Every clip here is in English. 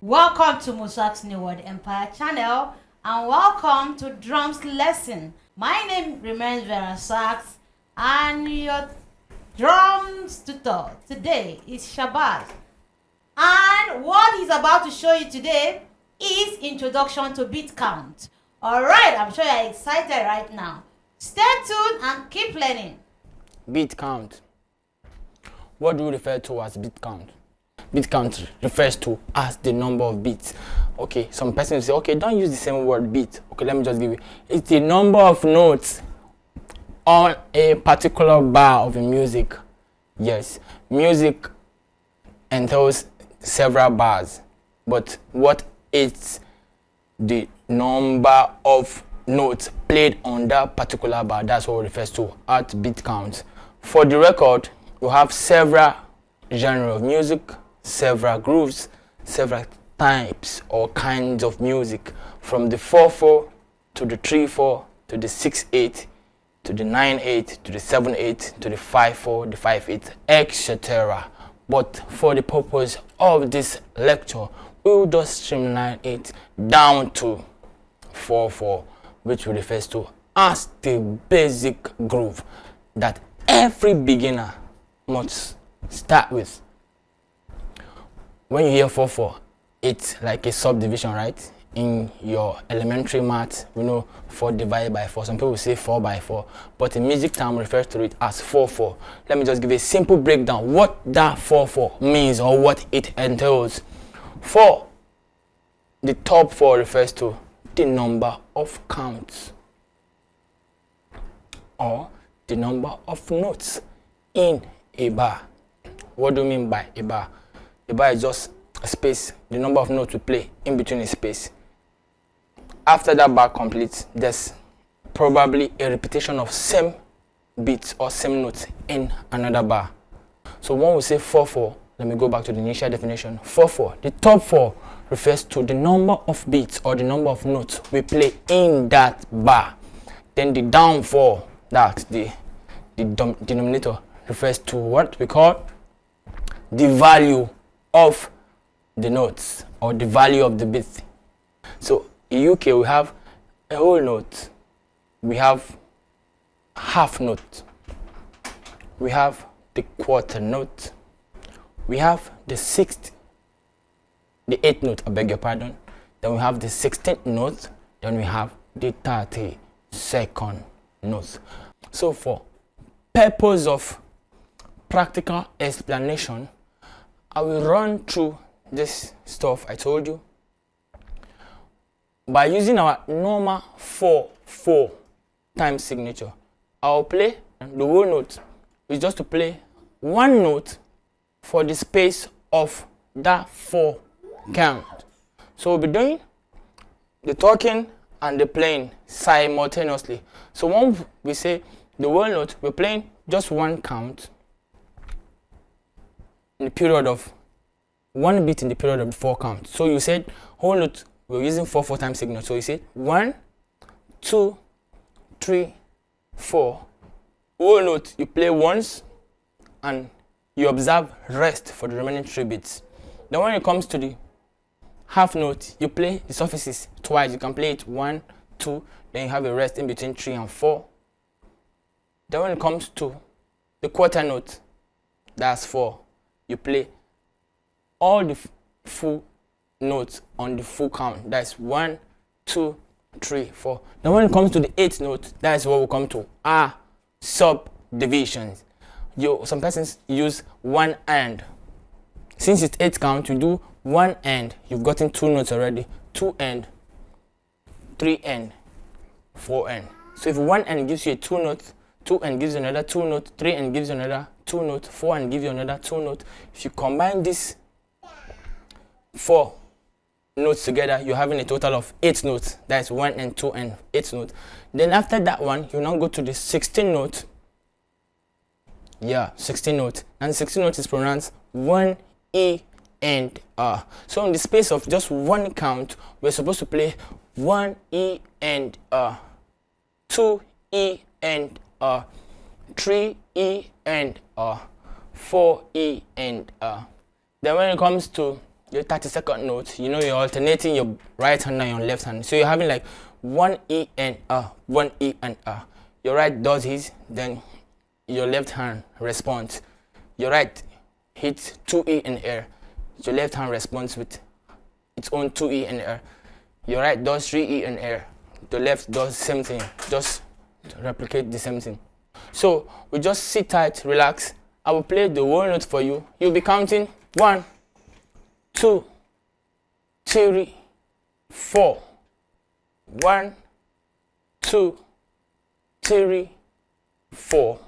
Welcome to MOSAX New World Empire channel and welcome to Drums Lesson. My name remains Vera Sax and your drums tutor today is Shabazz. And what he's about to show you today is introduction to beat count. Alright, I'm sure you're excited right now. Stay tuned and keep learning. Beat count. What do we refer to as beat count? Beat count refers to as the number of beats. Okay, some persons say, okay, don't use the same word beat. Okay, let me just give you. It's the number of notes on a particular bar of a music. Yes, music entails several bars, but what is the number of notes played on that particular bar? That's what it refers to at beat count. For the record, you have several genres of music, several grooves, several types or kinds of music, from the 4/4 to the 3/4 to the 6/8 to the 9/8 to the 7/8 to the 5/4, the 5/8, etc. But for the purpose of this lecture, we will just streamline it down to 4/4, which refers to as the basic groove that every beginner must start with. When you hear 4/4, it's like a subdivision, right? In your elementary math, you know, 4 divided by 4. Some people say 4/4, but in music term refers to it as 4/4. Let me just give a simple breakdown what that 4/4 means or what it entails. 4, the top 4 refers to the number of counts or the number of notes in a bar. What do you mean by a bar? A bar is just a space, the number of notes we play in between a space. After that bar completes, there's probably a repetition of same beats or same notes in another bar. So when we say 4/4, let me go back to the initial definition. 4/4, the top 4 refers to the number of beats or the number of notes we play in that bar. Then the down 4, that's the denominator, refers to what we call the value of the notes or the value of the beat. So in UK we have a whole note, we have half note, we have the quarter note, we have the 6th, the 8th note, I beg your pardon, then we have the 16th note, then we have the 32nd note. So for purpose of practical explanation, I will run through this stuff I told you by using our normal 4/4 time signature. I'll play the whole note. It's just to play one note for the space of that 4 count. So we'll be doing the talking and the playing simultaneously. So when we say the whole note, we're playing just one count in the period of one beat in the period of the 4 count. So you said whole note, we're using 4/4 time signal. So you said 1, 2, 3, 4. Whole note you play once and you observe rest for the remaining 3 beats. Then when it comes to the half note, you play the suffixes twice. You can play it 1, 2, then you have a rest in between 3 and 4. Then when it comes to the quarter note, that's 4. You play all the full notes on the full count. That's 1, 2, 3, 4. Then when it comes to the 8th note, that's what we come to our subdivisions. Some persons use one and. Since it's 8 count, you do one and. You've gotten 2 notes already. 2 and, 3 and, 4 and. So if one and gives you a 2 note, 2 and gives you another 2 note, 3 and gives you another 2 note, 4 and gives you another 2 note. If you combine these 4 notes together, you're having a total of 8 notes. That's 1 and 2 and 8 notes. Then after that one, you now go to the 16 note. Yeah, 16 note. And 16 note is pronounced 1 E and R. So in the space of just one count, we're supposed to play 1 E and R, 2 E and R, 3 E and R, 4 E and R. Then when it comes to your 32nd note, you know, you're alternating your right hand and your left hand. So you're having like 1 E and A, 1 E and A. Your right does his, then your left hand responds. Your right hits 2 E in air. Your left hand responds with its own 2 E in air. Your right does 3 E in air. The left does the same thing. Just replicate the same thing. So we just sit tight, relax. I will play the whole note for you. You'll be counting 1, 2, 3, 4. 1, 2, 3, 4.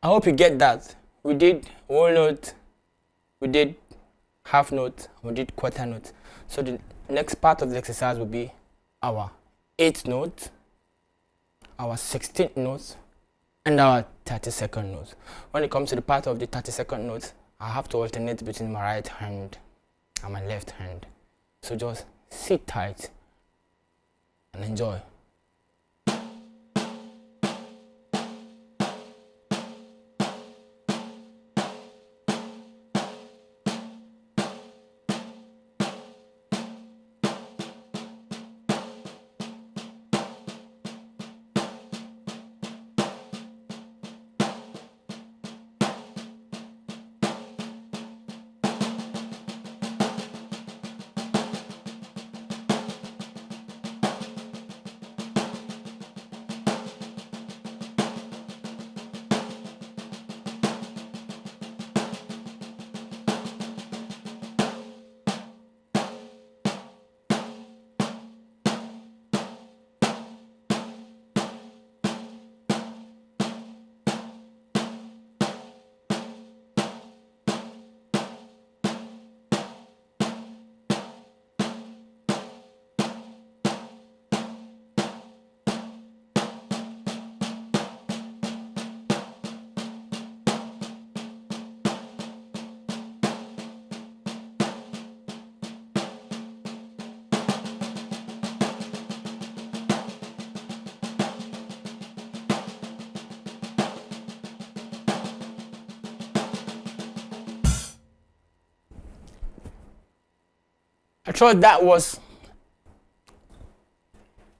I hope you get that. We did whole note, we did half note, we did quarter note. So the next part of the exercise will be our 8th note, our 16th note, and our 32nd note. When it comes to the part of the 32nd note, I have to alternate between my right hand and my left hand. So just sit tight and enjoy. I thought that was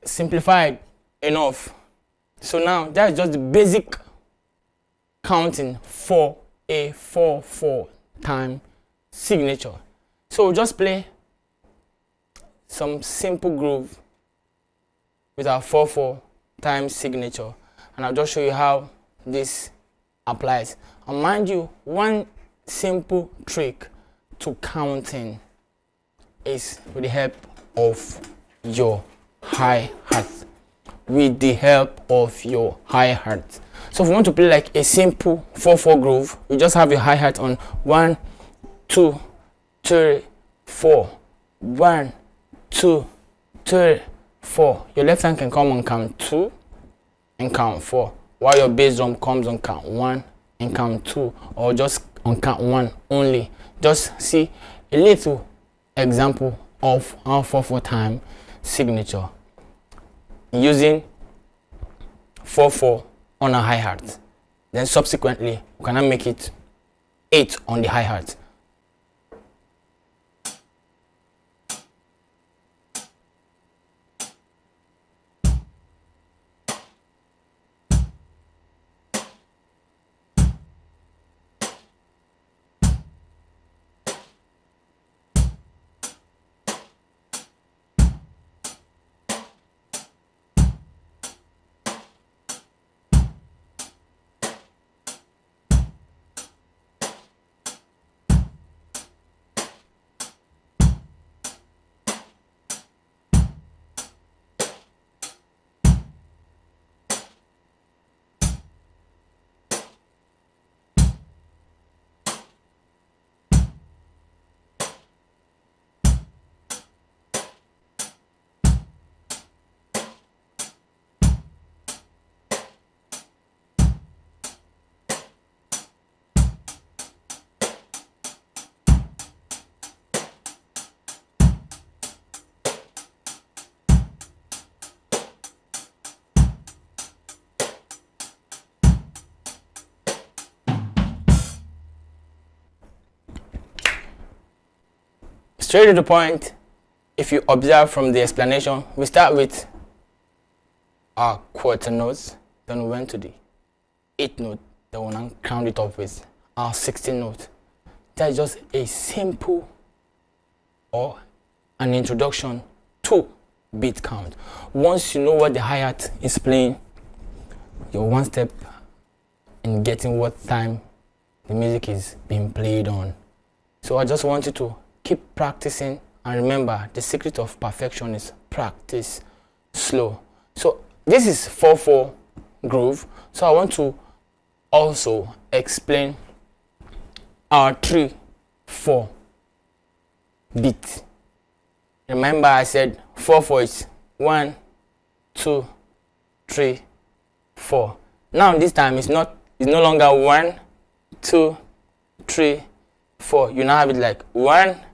simplified enough. So now that's just the basic counting for a 4/4 time signature. So we'll just play some simple groove with our 4/4 time signature, and I'll just show you how this applies. And mind you, one simple trick to counting is with the help of your hi-hat. With the help of your hi-hat. So if you want to play like a simple 4/4 groove, you just have your hi-hat on 1, 2, 3, 4. 1, 2, 3, 4. Your left hand can come on count 2 and count 4, while your bass drum comes on count 1 and count 2, or just on count 1 only. Just see a little example of our 4/4 time signature using 4/4 on a hi-hat. Then subsequently we can make it 8 on the hi-hat. Straight to the point. If you observe from the explanation, we start with our quarter notes, then we went to the 8th note, then we now crown it up with our 16th note. That's just a simple or an introduction to beat count. Once you know what the hi-hat is playing, you're one step in getting what time the music is being played on. So I just want you to keep practicing, and remember, the secret of perfection is practice slow. So this is 4/4 groove. So I want to also explain our 3/4 beat. Remember, I said 4/4 is 1, 2, 3, 4. Now this time it's no longer 1, 2, 3, 4. You now have it like 1,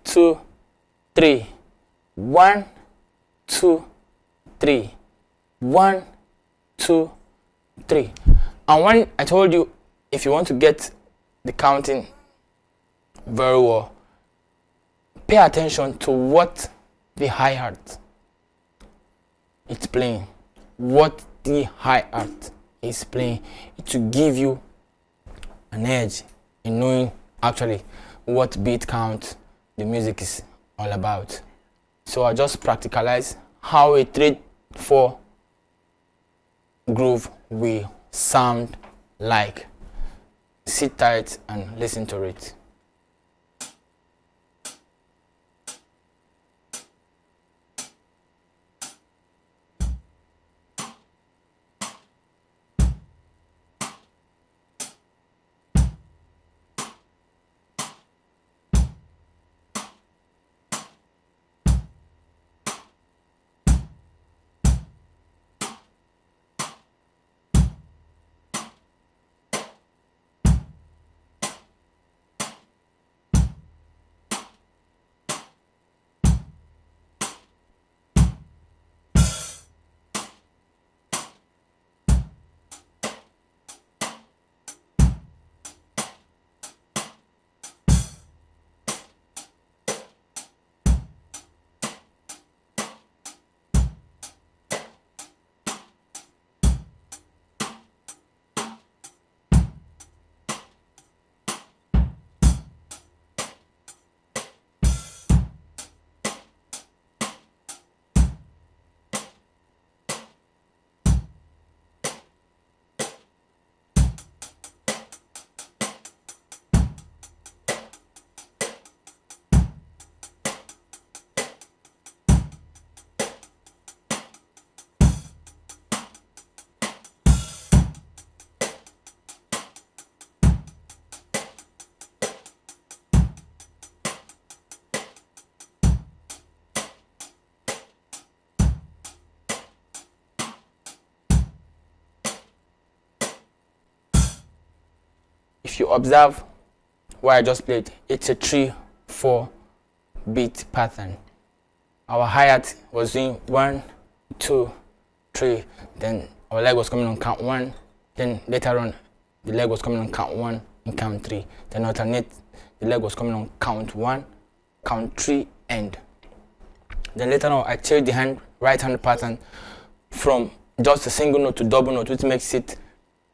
2, 3, 1, 2, 3, 1, 2, 3. And when I told you, if you want to get the counting very well, pay attention to what the hi-hat is playing. What the hi-hat is playing. It will give you an edge in knowing actually what beat count the music is all about. So I just practicalize how a 3/4 groove will sound like. Sit tight and listen to it. If you observe what I just played, it's a 3/4 beat pattern. Our hi-hat was doing 1, 2, 3, then our leg was coming on count 1, then later on the leg was coming on count 1 and count 3, then alternate, the leg was coming on count 1, count 3, end. Then later on I changed the right hand pattern from just a single note to double note, which makes it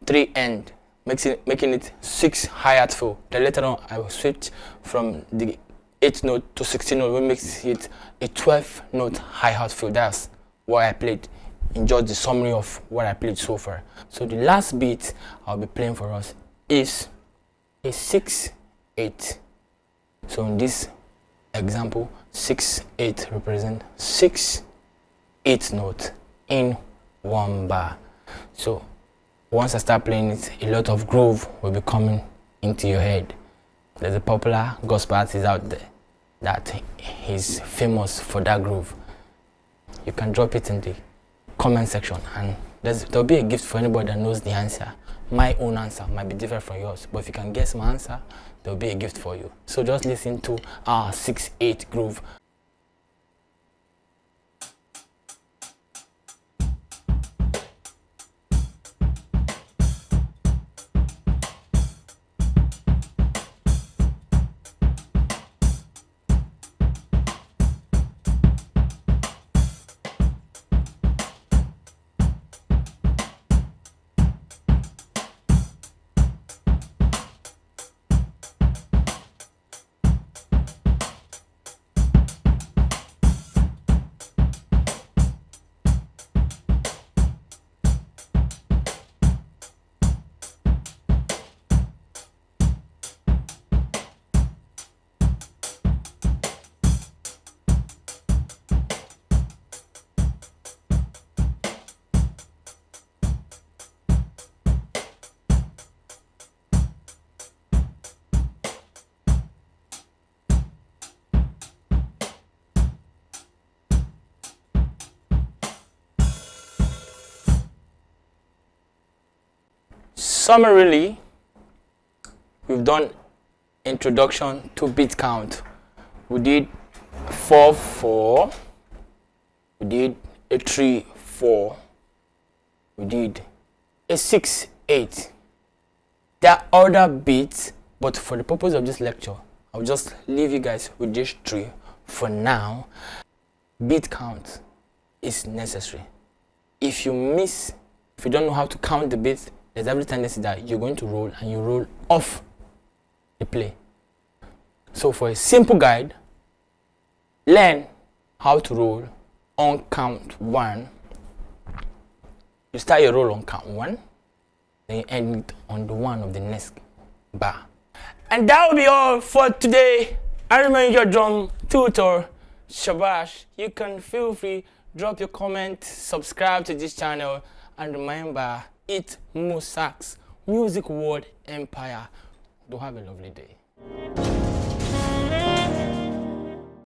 3 end, making it 6 hi-hat fill. Then later on I will switch from the 8th note to 16th note, which makes it a 12th note hi-hat fill. That's what I played in just the summary of what I played so far. So the last beat I'll be playing for us is a 6/8. So in this example, 6/8 represent 6 8th notes in one bar. So once I start playing it, a lot of groove will be coming into your head. There's a popular gospel artist out there that is famous for that groove. You can drop it in the comment section and there'll be a gift for anybody that knows the answer. My own answer might be different from yours, but if you can guess my answer, there'll be a gift for you. So just listen to our 6/8 groove. Summarily, we've done introduction to beat count. We did 4/4. We did a 3/4. We did a 6/8. There are other beats, but for the purpose of this lecture, I'll just leave you guys with these 3 for now. Beat count is necessary. If you don't know how to count the beats, there's every tendency that you're going to roll and you roll off the play. So for a simple guide, learn how to roll on count 1. You start your roll on count 1, then you end it on the 1 of the next bar. And that will be all for today. I remain your drum tutor, Shabash. You can feel free, drop your comment, subscribe to this channel, and remember, it's MOSAX, Music World Empire. Do have a lovely day.